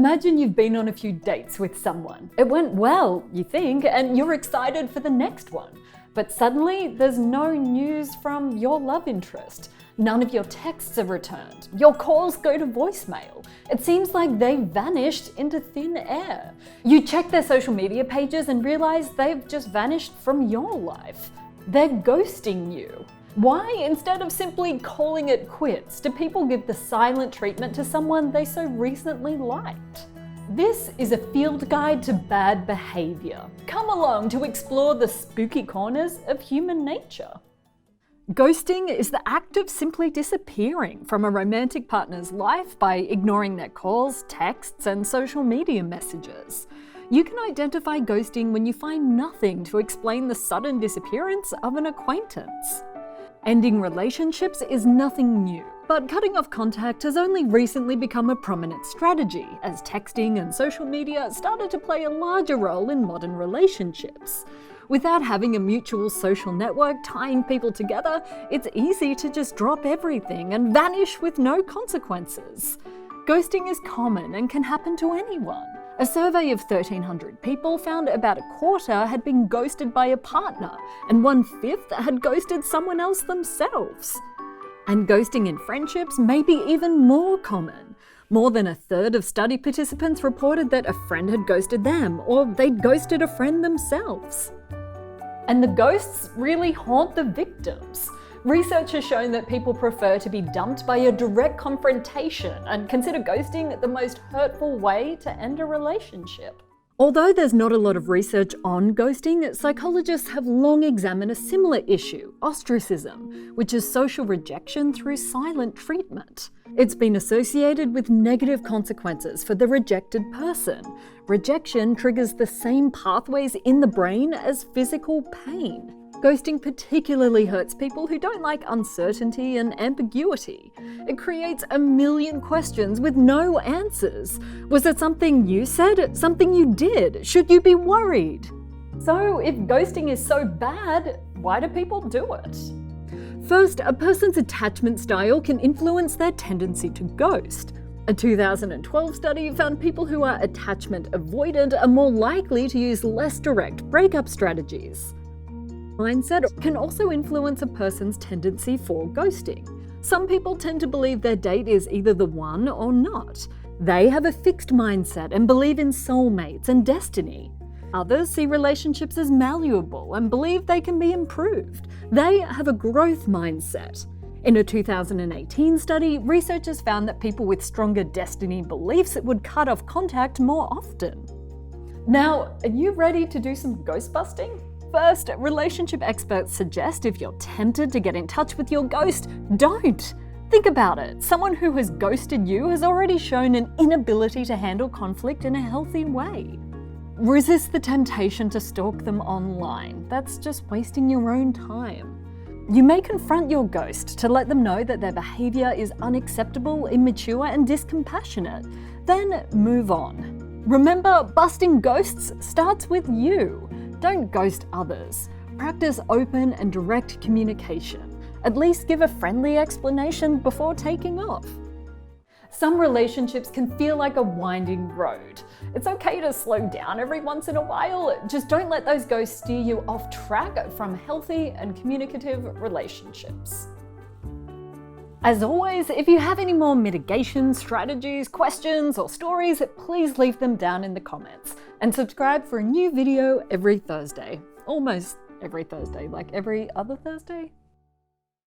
Imagine you've been on a few dates with someone. It went well, you think, and you're excited for the next one. But suddenly, there's no news from your love interest. None of your texts are returned. Your calls go to voicemail. It seems like they vanished into thin air. You check their social media pages and realize they've just vanished from your life. They're ghosting you. Why, instead of simply calling it quits, do people give the silent treatment to someone they so recently liked? This is a field guide to bad behaviour. Come along to explore the spooky corners of human nature. Ghosting is the act of simply disappearing from a romantic partner's life by ignoring their calls, texts, and social media messages. You can identify ghosting when you find nothing to explain the sudden disappearance of an acquaintance. Ending relationships is nothing new, but cutting off contact has only recently become a prominent strategy as texting and social media started to play a larger role in modern relationships. Without having a mutual social network tying people together, it's easy to just drop everything and vanish with no consequences. Ghosting is common and can happen to anyone. A survey of 1,300 people found about a quarter had been ghosted by a partner, and 1/5 had ghosted someone else themselves. And ghosting in friendships may be even more common. More than 1/3 of study participants reported that a friend had ghosted them, or they'd ghosted a friend themselves. And the ghosts really haunt the victims. Research has shown that people prefer to be dumped by a direct confrontation and consider ghosting the most hurtful way to end a relationship. Although there's not a lot of research on ghosting, psychologists have long examined a similar issue, ostracism, which is social rejection through silent treatment. It's been associated with negative consequences for the rejected person. Rejection triggers the same pathways in the brain as physical pain. Ghosting particularly hurts people who don't like uncertainty and ambiguity. It creates a million questions with no answers. Was it something you said? Something you did? Should you be worried? So if ghosting is so bad, why do people do it? First, a person's attachment style can influence their tendency to ghost. A 2012 study found people who are attachment avoidant are more likely to use less direct breakup strategies. Mindset can also influence a person's tendency for ghosting. Some people tend to believe their date is either the one or not. They have a fixed mindset and believe in soulmates and destiny. Others see relationships as malleable and believe they can be improved. They have a growth mindset. In a 2018 study, researchers found that people with stronger destiny beliefs would cut off contact more often. Now, are you ready to do some ghost busting? First, relationship experts suggest if you're tempted to get in touch with your ghost, don't. Think about it. Someone who has ghosted you has already shown an inability to handle conflict in a healthy way. Resist the temptation to stalk them online. That's just wasting your own time. You may confront your ghost to let them know that their behaviour is unacceptable, immature, and discompassionate. Then move on. Remember, busting ghosts starts with you. Don't ghost others. Practice open and direct communication. At least give a friendly explanation before taking off. Some relationships can feel like a winding road. It's okay to slow down every once in a while, just don't let those ghosts steer you off track from healthy and communicative relationships. As always, if you have any more mitigation strategies, questions, or stories, please leave them down in the comments. And subscribe for a new video every Thursday. Almost every Thursday, like every other Thursday.